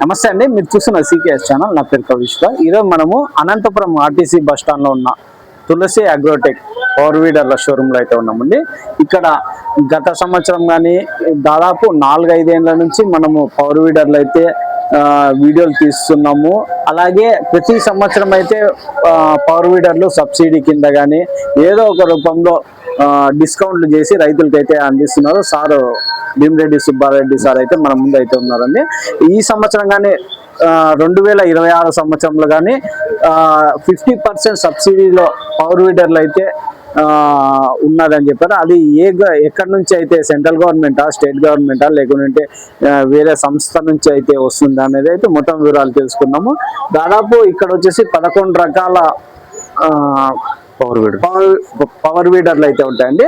నమస్తే అండి, మీరు చూస్తున్న సికేఎస్ ఛానల్. నా పేరు కవిష్క. ఈరోజు మనము అనంతపురం ఆర్టీసీ బస్ స్టాండ్ లో ఉన్న తులసి అగ్రోటెక్ పవర్ వీడర్ల షోరూమ్ లో అయితే ఉన్నామండి. ఇక్కడ గత సంవత్సరం కానీ దాదాపు 4-5 ఏళ్ల నుంచి మనము పవర్ వీడర్లు అయితే వీడియోలు తీస్తున్నాము. అలాగే ప్రతి సంవత్సరం అయితే పవర్ వీడర్లు సబ్సిడీ కింద కానీ ఏదో ఒక రూపంలో డిస్కౌంట్లు చేసి రైతులకైతే అందిస్తున్నారు. సార్ భీమిరెడ్డి సుబ్బారెడ్డి సార్ అయితే మన ముందు అయితే ఉన్నారండి. ఈ సంవత్సరం కానీ 2026 సంవత్సరంలో కానీ 50% సబ్సిడీలో పవర్ వీడర్లు అయితే ఉన్నదని చెప్పారు. అది ఎక్కడి నుంచి అయితే సెంట్రల్ గవర్నమెంటా, స్టేట్ గవర్నమెంటా, లేకుంటే వేరే సంస్థ నుంచి అయితే వస్తుంది అనేది అయితే మొత్తం వివరాలు తెలుసుకున్నాము. దాదాపు ఇక్కడ వచ్చేసి 11 రకాల పవర్ వీడర్లు అయితే ఉంటాయండి.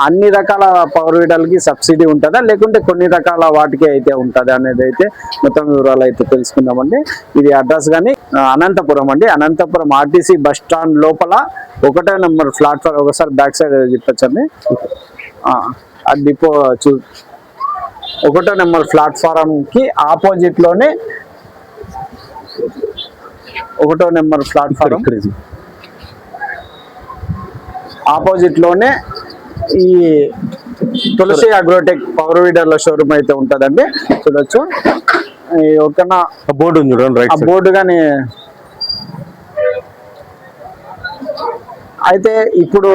అన్ని రకాల పవర్ వీడర్లకి సబ్సిడీ ఉంటుందా, లేకుంటే కొన్ని రకాల వాటికి అయితే ఉంటుంది అనేది అయితే మొత్తం వివరాలు అయితే తెలుసుకుందామండి. ఇది అడ్రస్ కానీ అనంతపురం అండి. అనంతపురం ఆర్టీసీ బస్ స్టాండ్ లోపల 1వ నెంబర్ ప్లాట్ఫామ్. ఒకసారి బ్యాక్ సైడ్ చెప్పచ్చండి. ఆ డిపో 1వ నెంబర్ ప్లాట్ఫారం కి ఆపోజిట్ లోనే 1వ నెంబర్ ప్లాట్ఫారం ఆపోజిట్ లోనే ఈ తులసి అగ్రోటెక్ పవర్ వీడర్ల షోరూమ్ అయితే ఉంటదండి. చూడొచ్చు. ఓకేనా, బోర్డు ఉంది చూడండి. ఆ బోర్డు కానీ అయితే ఇప్పుడు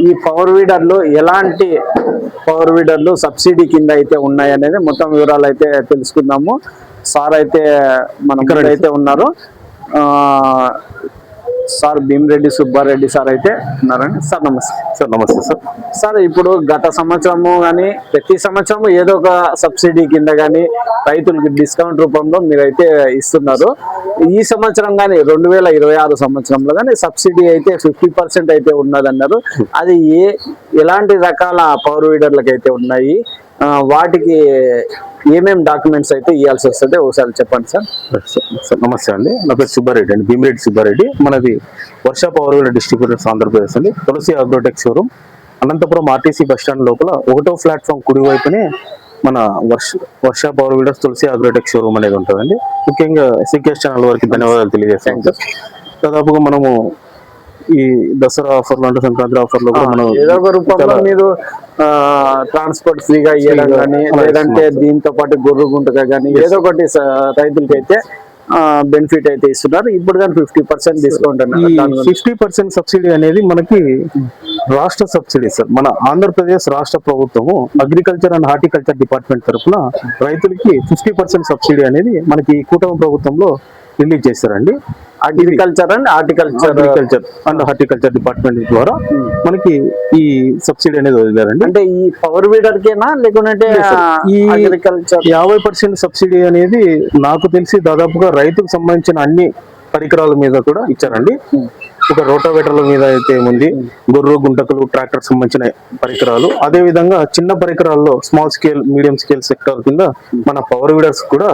ఈ పవర్ వీడర్లు ఎలాంటి పవర్ వీడర్లు సబ్సిడీ కింద అయితే ఉన్నాయి అనేది మొత్తం వివరాలు అయితే తెలుసుకుందాము. సార్ అయితే మన అయితే ఉన్నారు. సార్ భీమిరెడ్డి సుబ్బారెడ్డి సార్ అయితే ఉన్నారండి. సార్ నమస్తే. సార్ నమస్తే సార్. సార్ ఇప్పుడు గత సంవత్సరము కానీ ప్రతి సంవత్సరము ఏదో ఒక సబ్సిడీ కింద కానీ రైతులకి డిస్కౌంట్ రూపంలో మీరైతే ఇస్తున్నారు. ఈ సంవత్సరం కానీ 2026 సంవత్సరంలో కానీ సబ్సిడీ అయితే 50% అయితే ఉన్నదన్నారు. అది ఎలాంటి రకాల పవర్ వీడర్లకు అయితే ఉన్నాయి, వాటికి ఏమేమి డాక్యుమెంట్స్ అయితే ఇవ్వాల్సి వస్తుంది ఒకసారి చెప్పండి సార్. నమస్తే అండి, నా పేరు సుబ్బారెడ్డి అండి, భీమిరెడ్డి సుబ్బారెడ్డి. మనది Varsha power weeder distributors Andhra Pradesh అండి. Tulasi agrotech showroom Anantapuram RTC bus stand లోపల 1వ ప్లాట్ఫామ్ కుడి వైపునే మన Varsha power weeders Tulasi agrotech showroom అనేది ఉంటుందండి. ముఖ్యంగా సికేఎస్ ఛానల్ వారికి ధన్యవాదాలు తెలియజేస్తాం సార్. దాదాపుగా మనము ఈ దసరా ఆఫర్లు అంటే సంక్రాంతి ఆఫర్లు కూడా మనం ఏదో ఒక రూపంలో మీరు ట్రాన్స్పోర్ట్ ఫ్రీగా ఇవ్వడం కానీ, లేదంటే దీంతో పాటు గొర్రె గుంటగా కానీ ఏదో ఒకటి రైతులకి అయితే బెనిఫిట్ అయితే ఇస్తున్నారు. ఇప్పుడు కానీ 50% డిస్కౌంట్ అన్నారు. 50% సబ్సిడీ అనేది మనకి రాష్ట్ర సబ్సిడీ సార్. మన ఆంధ్రప్రదేశ్ రాష్ట్ర ప్రభుత్వము అగ్రికల్చర్ అండ్ హార్టికల్చర్ డిపార్ట్మెంట్ తరఫున రైతులకి 50% సబ్సిడీ అనేది మనకి కూటమి ప్రభుత్వంలో రిలీజ్ చేశారండి. అగ్రికల్చర్ అండ్ హార్టికల్చర్ డిపార్ట్మెంట్ ద్వారా మనకి ఈ సబ్సిడీ అనేది వదిలేరండి. అంటే ఈ పవర్ వీడర్ కేనా, లేకుంటే ఈ 50% సబ్సిడీ అనేది నాకు తెలిసి దాదాపుగా రైతుకు సంబంధించిన అన్ని పరికరాల మీద కూడా ఇచ్చారండి. ఒక రోటావేటర్ల మీద అయితే ఏముంది, గొర్రె గుంటకలు, ట్రాక్టర్ సంబంధించిన పరికరాలు, అదే విధంగా చిన్న పరికరాల్లో small scale, medium scale sector కింద మన పవర్ వీడర్స్ కూడా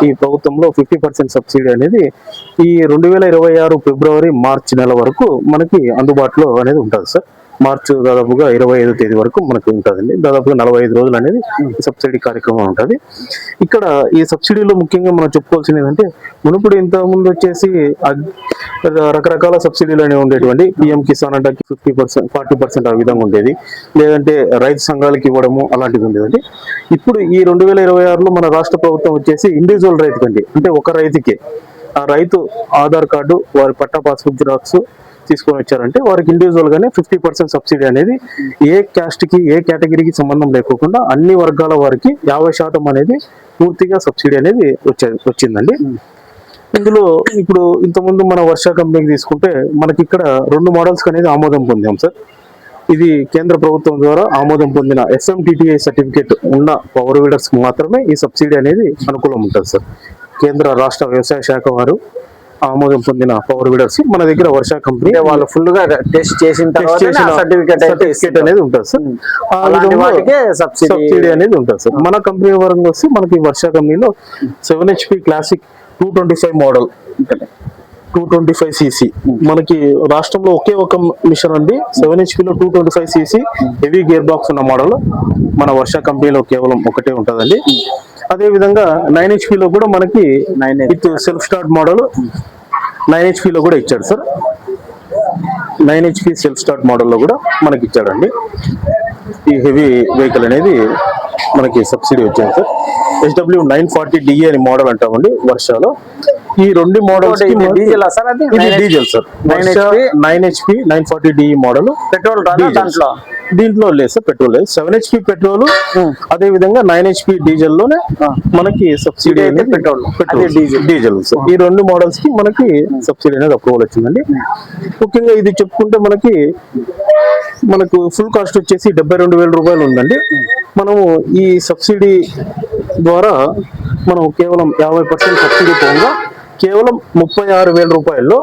ఈ ప్రభుత్వంలో 50% సబ్సిడీ అనేది ఈ 2026 ఫిబ్రవరి మార్చి నెల వరకు మనకి అందుబాటులో అనేది ఉంటుంది సార్. మార్చి దాదాపుగా 25వ తేదీ వరకు మనకు ఉంటుందండి. దాదాపుగా 45 రోజులు అనేది సబ్సిడీ కార్యక్రమం ఉంటుంది. ఇక్కడ ఈ సబ్సిడీలో ముఖ్యంగా మనం చెప్పుకోవాల్సింది ఏంటంటే, మునుపటి ఇంత ముందు వచ్చేసి రకరకాల సబ్సిడీలు అనేవి ఉండేటువంటి. పిఎం కిసాన్ అంటే 50%, 40% ఆ విధంగా ఉండేది. లేదంటే రైతు సంఘాలకు ఇవ్వడము అలాంటిది ఉండేదండి. ఇప్పుడు ఈ 2026లో మన రాష్ట్ర ప్రభుత్వం వచ్చేసి ఇండివిజువల్ రైతు కండి, అంటే ఒక రైతుకే ఆ రైతు ఆధార్ కార్డు, వారి పట్టా పాస్బుక్ జిరాక్స్ తీసుకొని వచ్చారంటే వారికి ఇండివిజువల్ గానే 50% సబ్సిడీ అనేది ఏ క్యాస్ట్ కి, ఏ కేటగిరీకి సంబంధం లేకుండా అన్ని వర్గాల వారికి 50% అనేది పూర్తిగా సబ్సిడీ అనేది వచ్చిందండి. ఇందులో ఇప్పుడు ఇంతకుముందు మన వర్ష కంపెనీకి తీసుకుంటే మనకి ఇక్కడ 2 మోడల్స్ అనేది ఆమోదం పొందాం సార్. ఇది కేంద్ర ప్రభుత్వం ద్వారా ఆమోదం పొందిన SMTTI సర్టిఫికేట్ ఉన్న పవర్ వీడర్స్ మాత్రమే ఈ సబ్సిడీ అనేది అనుకూలం ఉంటుంది సార్. కేంద్ర రాష్ట్ర వ్యవసాయ శాఖ వారు ఆమోదం పొందిన పవర్ వీడర్స్ మన దగ్గర వర్ష కంపెనీ వాళ్ళు ఫుల్ గా టెస్ట్ చేసిన సర్టిఫికేట్ అనేది ఉంటుంది సార్. సబ్సిడీ అనేది ఉంటుంది సార్. మన కంపెనీ వరంగా వస్తే మనకి వర్ష కంపెనీలో 7 HP క్లాసిక్ 225 మోడల్ 225cc మనకి రాష్ట్రంలో ఒకే ఒక మిషన్ అండి. 7 HP లో 225cc హెవీ గేర్ బాక్స్ ఉన్న మోడల్ మన వర్ష కంపెనీలో కేవలం ఒకటే ఉంటుందండి. అదే విధంగా 9 HP లో కూడా మనకి 9 with self start model 9 HP లో కూడా ఇచ్చాడు సార్. 9 HP సెల్ఫ్ స్టార్ట్ మోడల్లో కూడా మనకి ఇచ్చాడండి. ఈ హెవీ వెహికల్ అనేది మనకి సబ్సిడీ వచ్చింది సార్. SW 940DE అని మోడల్ అంటామండి వర్షాలో. ఈ రెండు మోడల్స్ డీజిల్ సార్, అది ఇది diesel sir. 9 HP 940DE model. Petrol దాంట్లో దీంట్లో లేదు సార్, పెట్రోల్ లేదు. 7 HP పెట్రోల్, అదే విధంగా 9 HP డీజిల్ లోనే మనకి సబ్సిడీ అనేది పెట్రోల్ డీజిల్ సార్. ఈ రెండు మోడల్స్ కి మనకి సబ్సిడీ అనేది అప్రూవల్ వచ్చిందండి. ముఖ్యంగా ఇది చెప్పుకుంటే మనకు ఫుల్ కాస్ట్ వచ్చేసి 72,000 రూపాయలు ఉందండి. మనము ఈ సబ్సిడీ ద్వారా మనం కేవలం 50% సబ్సిడీ పోగా కేవలం 36,000 రూపాయల్లో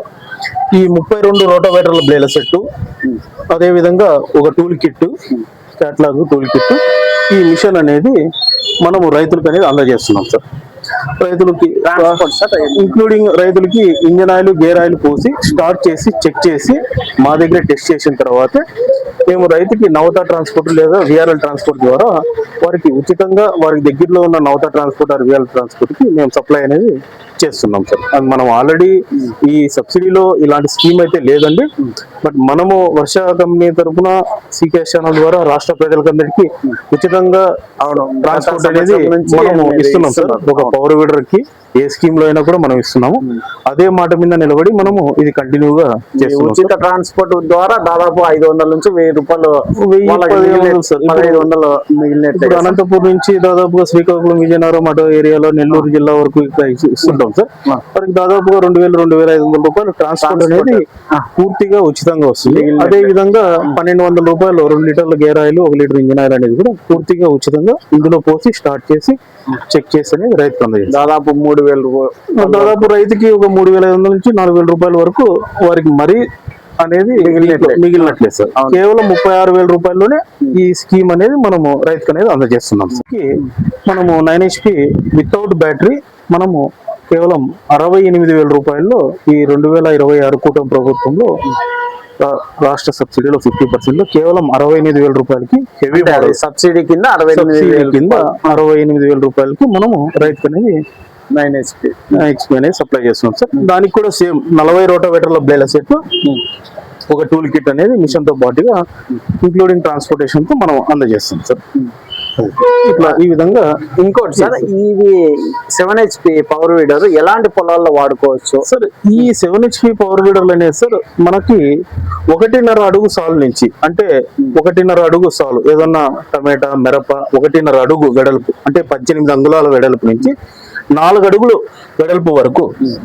ఈ 32 రోటోవేటర్ల బ్లేల సెట్, అదే విధంగా ఒక tool kit, catalogue tool kit, ఈ మిషన్ అనేది మనము రైతులకు అనేది అందజేస్తున్నాం సార్. రైతులకి ఇంక్లూడింగ్ రైతులకి ఇంజన్ ఆయిల్, గేర్ ఆయిల్ పోసి స్టార్ట్ చేసి చెక్ చేసి మా దగ్గర టెస్ట్ చేసిన తర్వాత మేము రైతుకి నవత ట్రాన్స్పోర్ట్ లేదా విఆర్ఎల్ ట్రాన్స్పోర్ట్ ద్వారా వారికి ఉచితంగా వారికి దగ్గరలో ఉన్న నవత ట్రాన్స్పోర్ట్ ఆర్ విఆర్ఎల్ ట్రాన్స్పోర్ట్ కి మేము సప్లై అనేది చేస్తున్నాం సార్. అది మనం ఆల్రెడీ ఈ సబ్సిడీలో ఇలాంటి స్కీమ్ అయితే లేదండి. బట్ మనము వర్ష కంపెనీ తరఫున సికేఎస్ ఛానల్ ద్వారా రాష్ట్ర ప్రజలకందరికీ ఉచితంగా ట్రాన్స్పోర్ట్ అనేది మనము ఇస్తున్నాం సార్. ఒక పవర్ వీడర్ కి ఏ స్కీమ్ లో అయినా కూడా మనం ఇస్తున్నాము. అదే మాట మీద నిలబడి మనము ఇది కంటిన్యూగా చేస్తున్నాం. ఉచిత ట్రాన్స్పోర్ట్ ద్వారా దాదాపు 500 నుంచి 1000 రూపాయలు సార్. ఇప్పుడు అనంతపూర్ నుంచి దాదాపుగా శ్రీకాకుళం, విజయనగరం అటు ఏరియాలో నెల్లూరు జిల్లా వరకు ఇస్తుంటాం సార్. వారికి దాదాపుగా 2,000-2,500 రూపాయలు ట్రాన్స్పోర్ట్ అనేది పూర్తిగా ఉచితంగా వస్తుంది. అదే విధంగా 1,200 రూపాయలు 2 లీటర్ల gear oil, 1 litre engine oil అనేది కూడా పూర్తిగా ఉచితంగా ఇందులో పోసి స్టార్ట్ చేసి చెక్ చేసి అనేది రైతుకు అందజేస్తాం. దాదాపు 3,000 రూపాయలు, దాదాపు రైతుకి ఒక 3,500 నుంచి 4,000 రూపాయల వరకు వారికి మరీ అనేది మిగిలినట్లే సార్. కేవలం 36,000 రూపాయల్లోనే ఈ స్కీమ్ అనేది మనము రైతుకు అనేది అందజేస్తున్నాం సార్. మనము 9 HP వితౌట్ బ్యాటరీ మనము కేవలం 68,000 రూపాయల్లో ఈ 2026 కూటమి ప్రభుత్వంలో రాష్ట్ర సబ్సిడీలో 50% లో కేవలం 68,000 రూపాయలకి హెవీ సబ్సిడీ కింద 68,000 రూపాయలకి మనము రైతు అనేది 9 HP అనేది సప్లై చేస్తున్నాం సార్. దానికి కూడా సేమ్ 40 రోటోవేటర్ల బ్లేల సెట్, ఒక టూల్ కిట్ అనేది మిషన్ తో పాటుగా ఇంక్లూడింగ్ ట్రాన్స్పోర్టేషన్ తో మనం అందజేస్తాం సార్. ఇట్లా ఈ విధంగా. ఇంకోటి సార్, ఇవి 7 HP పవర్ వీడర్ ఎలాంటి పొలాల్లో వాడుకోవచ్చు సార్? ఈ 7 HP పవర్ వీడర్లు అనేది సార్ మనకి 1.5 అడుగు సాలు నుంచి, అంటే 1.5 అడుగు సాలు ఏదన్నా టమాటా, మిరప 1.5 అడుగు వెడల్పు అంటే 18 అంగుళాల వెడల్పు నుంచి 4 అడుగులు వెడల్పు వరకు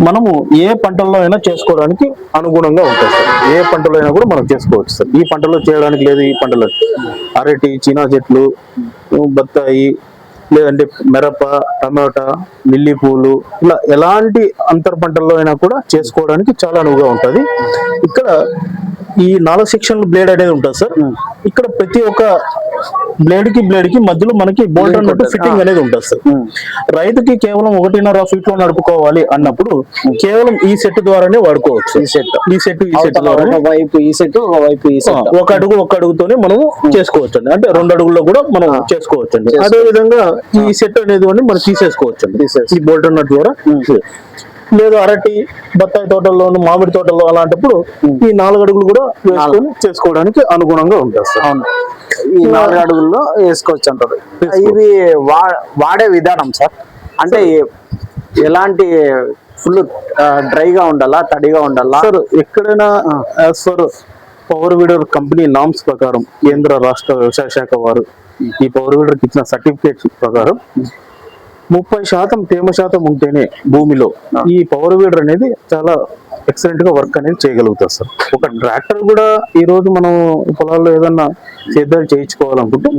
మనము ఏ పంటల్లో అయినా చేసుకోవడానికి అనుగుణంగా ఉంటుంది సార్. ఏ పంటలో అయినా కూడా మనం చేసుకోవచ్చు సార్. ఈ పంటలో చేయడానికి లేదు, ఈ పంటలో అరటి, చీనా చెట్లు, బత్తాయి, లేదంటే మిరప, టమాటా, లిల్లీ పూలు, ఇలా ఎలాంటి అంతర్ పంటల్లో అయినా కూడా చేసుకోవడానికి చాలా అనువుగా ఉంటుంది. ఇక్కడ ఈ 4 సెక్షన్ల బ్లేడ్ అనేది ఉంటుంది సార్. ఇక్కడ ప్రతి ఒక్క బ్లేడ్ కి మధ్యలో మనకి బోల్ట్ అన్నట్టు ఫిట్టింగ్ అనేది ఉంటుంది సార్. రైతుకి కేవలం 1.5 ఫీట్ లో నడుపుకోవాలి అన్నప్పుడు కేవలం ఈ సెట్ ద్వారానే వాడుకోవచ్చు. ఈ సెట్ వైపు ఈ సెట్, వైపు ఈ సెట్, ఒక అడుగుతోనే మనము చేసుకోవచ్చు అండి. అంటే 2 అడుగుల్లో కూడా మనం చేసుకోవచ్చు అండి. అదే విధంగా ఈ సెట్ అనేది మనం తీసేసుకోవచ్చు అండి ఈ బోల్ట్ అన్నట్టు ద్వారా. లేదు అరటి, బత్తాయి తోటల్లో, మామిడి తోటల్లో అలాంటప్పుడు ఈ 4 అడుగులు కూడా వేసుకొని చేసుకోవడానికి అనుగుణంగా ఉంటుంది సార్. అవును, ఈ 4 అడుగుల్లో వేసుకోవచ్చు అంటారు. ఇవి వాడే విధానం సార్, అంటే ఎలాంటి ఫుల్ డ్రైగా ఉండాలా, తడిగా ఉండాలా సార్? ఎక్కడైనా as for power weeder company norms ప్రకారం కేంద్ర రాష్ట్ర వ్యవసాయ శాఖ వారు ఈ పవర్ వీడర్ కి ఇచ్చిన సర్టిఫికేట్ ప్రకారం 30% తేమ శాతం ఉంటేనే భూమిలో ఈ పవర్ వీడర్ అనేది చాలా ఎక్సలెంట్ గా వర్క్ అనేది చేయగలుగుతారు సార్. ఒక ట్రాక్టర్ కూడా ఈ రోజు మనం పొలాల్లో ఏదన్నా సేద్యాలు చేయించుకోవాలనుకుంటే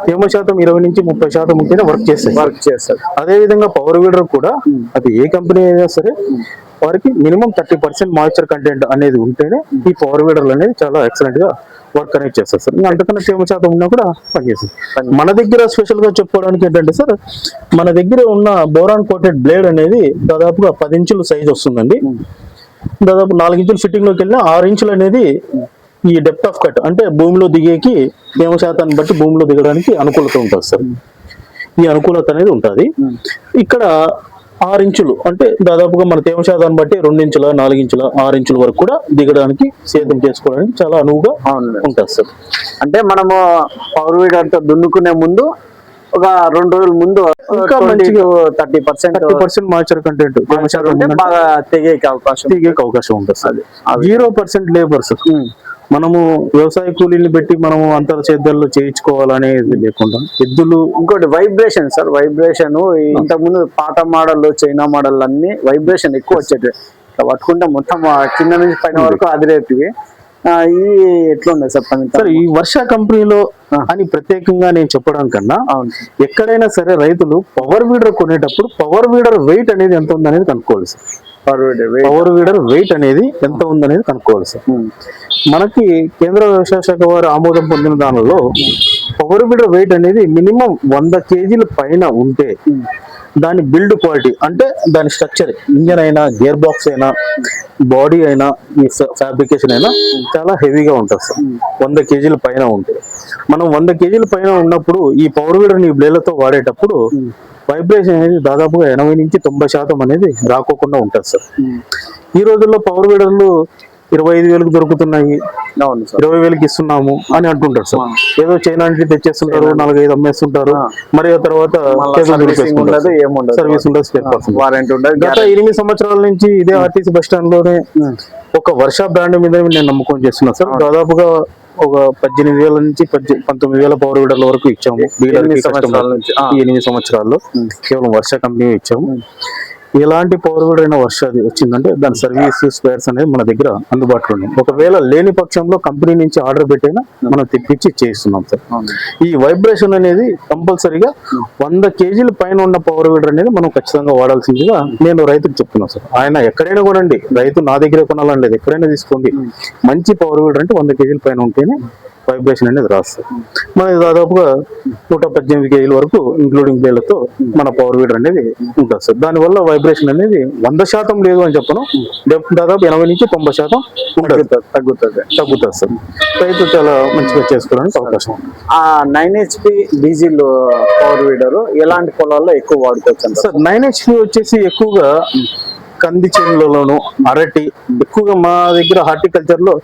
తేమ శాతం 20 నుంచి 30% ఉంటేనే వర్క్ చేస్తారు. అదే విధంగా పవర్ వీడర్ కూడా అది ఏ కంపెనీ అయినా సరే వారికి మినిమం 30% మాయిశ్చర్ కంటెంట్ అనేది ఉంటేనే ఈ పవర్ వీడర్లు అనేది చాలా ఎక్సలెంట్ గా వర్క్ అనేది చేస్తారు సార్. అంతకన్నా తేమ శాతం ఉన్నా కూడా పనిచేస్తుంది. మన దగ్గర స్పెషల్ గా చెప్పుకోవడానికి ఏంటంటే సార్, మన దగ్గర ఉన్న బోరాన్ కోటెడ్ బ్లేడ్ అనేది దాదాపుగా 10 ఇంచుల సైజ్ వస్తుందండి. దాదాపు 4 ఇంచుల ఫిట్టింగ్ లోకి వెళ్ళిన 6 ఇంచులు అనేది ఈ డెప్త్ ఆఫ్ కట్ అంటే భూమిలో దిగేకి తేమ శాతాన్ని బట్టి భూమిలో దిగడానికి అనుకూలత ఉంటుంది సార్. ఈ అనుకూలత అనేది ఉంటుంది. ఇక్కడ 6 ఇంచులు అంటే దాదాపుగా మన తేమ శాతాన్ని బట్టి 2 ఇంచుల 4 ఇంచుల 6 ఇంచుల వరకు కూడా దిగడానికి సేద్యం చేసుకోవడానికి చాలా అనువుగా ఉంటుంది సార్. అంటే మనము పవర్ వీడర్ తో దున్నుకునే ముందు ఒక 2 రోజుల ముందు ఇంకా మంచిగా 30% మాయిశ్చర్ కంటెంట్ బాగా తెగేకి అవకాశం ఉంటుంది సార్. 0% labour sir. మనము వ్యవసాయ కూలీని పెట్టి మనము అంతర సేద్యాల్లో చేయించుకోవాలనేది లేకుండా ఎద్దులు. ఇంకోటి వైబ్రేషన్ సార్, వైబ్రేషన్ ఇంతకు ముందు పాత మోడల్ చైనా మోడల్ అన్ని వైబ్రేషన్ ఎక్కువ వచ్చేది, పట్టుకుంటే మొత్తం కింద నుంచి పైన వరకు అదిరేటివి. ఈ ఎట్లా ఉన్నాయి సార్ పని? సార్ ఈ వర్ష కంపెనీలో అని ప్రత్యేకంగా నేను చెప్పడం కన్నా ఎక్కడైనా సరే రైతులు పవర్ వీడర్ కొనేటప్పుడు పవర్ వీడర్ వెయిట్ అనేది ఎంత ఉందనేది కనుక్కోవాలి సార్. పవర్ వీడర్ వెయిట్ అనేది ఎంత ఉందనేది కనుక్కోవాలి సార్. మనకి కేంద్ర వ్యవసాయ శాఖ వారు ఆమోదం పొందిన దానిలో పవర్ వీడర్ వెయిట్ అనేది మినిమం 100 కేజీల పైన ఉంటే దాని బిల్డ్ క్వాలిటీ అంటే దాని స్ట్రక్చర్, ఇంజన్ అయినా గేర్ బాక్స్ అయినా బాడీ అయినా ఈ ఫ్యాబ్రికేషన్ అయినా చాలా హెవీగా ఉంటుంది సార్. 100 కేజీల పైన ఉంటే, మనం 100 కేజీల పైన ఉన్నప్పుడు ఈ పవర్ వీడర్ ని బ్లేడ్లతో వాడేటప్పుడు వైబ్రేషన్ అనేది దాదాపుగా 80 నుంచి 90% అనేది రాకోకుండా ఉంటుంది సార్. ఈ రోజుల్లో పవర్ వీడర్లు 25,000కు దొరుకుతున్నాయి, 20,000కి ఇస్తున్నాము అని అంటుంటారు సార్. ఏదో చైనా నుంచి తెచ్చేస్తుంటారు, 4-5 అమ్మేస్తుంటారు. మరి ఆ తర్వాత సర్వీస్ ఉండదు, స్పేర్ పార్ట్స్ ఉండదు. గత 8 సంవత్సరాల నుంచి ఇదే ఆర్టీసీ బస్ స్టాండ్ లోనే ఒక వర్ష బ్రాండ్ మీద నేను నమ్మకం చేస్తున్నాను సార్. దాదాపుగా ఒక 18,000 నుంచి 19,000 పవర్ వీడర్ల వరకు ఇచ్చాము. 8 సంవత్సరాల్లో కేవలం వర్ష కంపెనీ ఇచ్చాము. ఎలాంటి పవర్ వీడర్ అయినా వర్షాది వచ్చిందంటే దాని సర్వీస్ స్పేర్స్ అనేది మన దగ్గర అందుబాటులో ఉన్నాయి. ఒకవేళ లేని పక్షంలో కంపెనీ నుంచి ఆర్డర్ పెట్టైనా మనం తెప్పించి చేస్తున్నాం సార్. ఈ వైబ్రేషన్ అనేది కంపల్సరీగా 100 కేజీల పైన ఉన్న పవర్ వీడర్ అనేది మనం ఖచ్చితంగా వాడాల్సిందిగా నేను రైతుకు చెప్తున్నాను సార్. ఆయన ఎక్కడైనా కొనండి, రైతు నా దగ్గర కొనాలని లేదు, ఎక్కడైనా తీసుకోండి. మంచి పవర్ వీడర్ అంటే 100 కేజీల పైన ఉంటేనే వైబ్రేషన్ అనేది రాస్తుంది. మనకి దాదాపుగా 118 కేజీల వరకు ఇంక్లూడింగ్ బ్లేడ్లతో మన పవర్ వీడర్ అనేది ఉంటుంది సార్. దానివల్ల వైబ్రేషన్ అనేది 100% లేదు అని చెప్పను, దాదాపు 80 నుంచి 90% తగ్గుతుంది సార్. రైతు చాలా మంచిగా చేసుకోవడానికి అవకాశం. ఆ 9 HP డీజిల్ పవర్ వీడర్ ఎలాంటి పొలాల్లో ఎక్కువ వాడుకోవచ్చు సార్? 9 HP వచ్చేసి ఎక్కువగా కంది చేనులలోను, అరటి, ఎక్కువగా మా దగ్గర హార్టికల్చర్ లో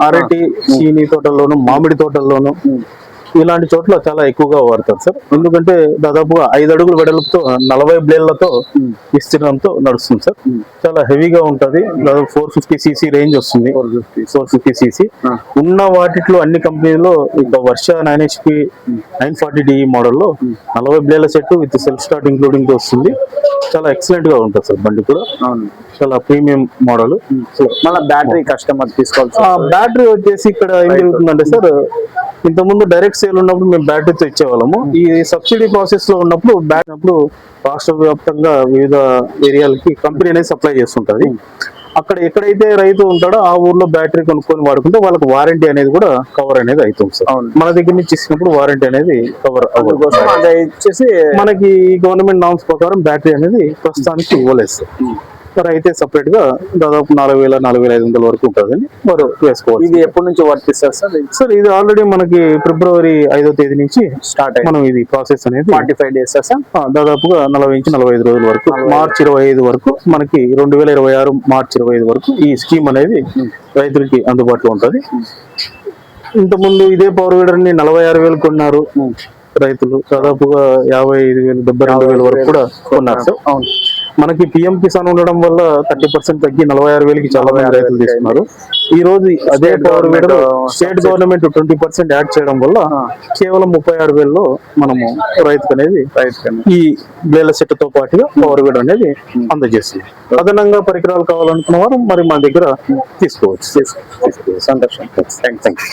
అరటి చీనీ తోటల్లోను, మామిడి తోటల్లోను ఇలాంటి చోట్ల చాలా ఎక్కువగా వాడతారు సార్. ఎందుకంటే దాదాపుగా 5 అడుగుల వెడల్పుతో 40 బ్లేడ్లతో విస్తీర్ణంతో నడుస్తుంది సార్. చాలా హెవీగా ఉంటది. దాదాపు 450 cc రేంజ్ వస్తుంది. 450 cc ఉన్న వాటిలో అన్ని కంపెనీలో ఇక వర్ష 9 HP 940DE మోడల్లో 40 బ్లేడ్ల set with self start including వస్తుంది. చాలా ఎక్సలెంట్ గా ఉంటుంది సార్. బండి కూడా చాలా ప్రీమియం మోడల్. మళ్ళీ బ్యాటరీ కస్టమర్ తీసుకోవాలి. బ్యాటరీ వచ్చేసి ఇక్కడ ఏం జరుగుతుందంటే సార్, ఇంతకుముందు డైరెక్ట్ సేల్ ఉన్నప్పుడు మేము బ్యాటరీతో ఇచ్చేవాళ్ళము. ఈ సబ్సిడీ ప్రాసెస్ లో ఉన్నప్పుడు రాష్ట్ర వ్యాప్తంగా వివిధ ఏరియాలకి కంపెనీ అనేది సప్లై చేస్తుంటది. అక్కడ ఎక్కడైతే రైతు ఉంటాడో ఆ ఊర్లో బ్యాటరీ కొనుక్కొని వాడుకుంటే వాళ్ళకి వారంటీ అనేది కూడా కవర్ అనేది అవుతుంది సార్. మన దగ్గర నుంచి ఇచ్చినప్పుడు వారంటీ అనేది కవర్ ఇచ్చేసి మనకి గవర్నమెంట్ నామ్స్ ప్రకారం బ్యాటరీ అనేది ప్రస్తుతానికి ఇవ్వలేదు సార్. మరి అయితే సపరేట్ గా దాదాపు 4,000-4,500 వరకు ఉంటుందని వారు వేసుకోవాలి. ఇది ఎప్పటి నుంచి వర్తిస్తారు సార్? సార్ ఇది ఆల్రెడీ మనకి ఫిబ్రవరి 5వ తేదీ నుంచి స్టార్ట్ అయ్యి మనం ఇది ప్రాసెస్ అనేది 45 days సార్. దాదాపుగా 40 నుంచి 45 రోజుల వరకు, మార్చి 25 వరకు మనకి 2026 మార్చి 25 వరకు ఈ స్కీమ్ అనేది రైతులకి అందుబాటులో ఉంటుంది. ఇంతకుముందు ఇదే పవర్ వీడర్ ని 46,000 కొన్నారు రైతులు, దాదాపుగా 55,000 72,000 వరకు కూడా కొన్నారు సార్. మనకి పిఎం కిసాన్ ఉండడం వల్ల 30% తగ్గి 46,000కి చాలా మంది రైతులు తీసుకున్నారు. ఈ రోజు అదే power weeder state government 20% add చేయడం వల్ల కేవలం 36,000లో మనము రైతుకు అనేది ఈ బ్లేడ్ల సెట్ తో పాటుగా పవర్ వీడర్ అనేది అందజేస్తుంది. అదనంగా పరికరాలు కావాలనుకున్న వారు మరి మా దగ్గర తీసుకోవచ్చు. సంతోషం. Thank you.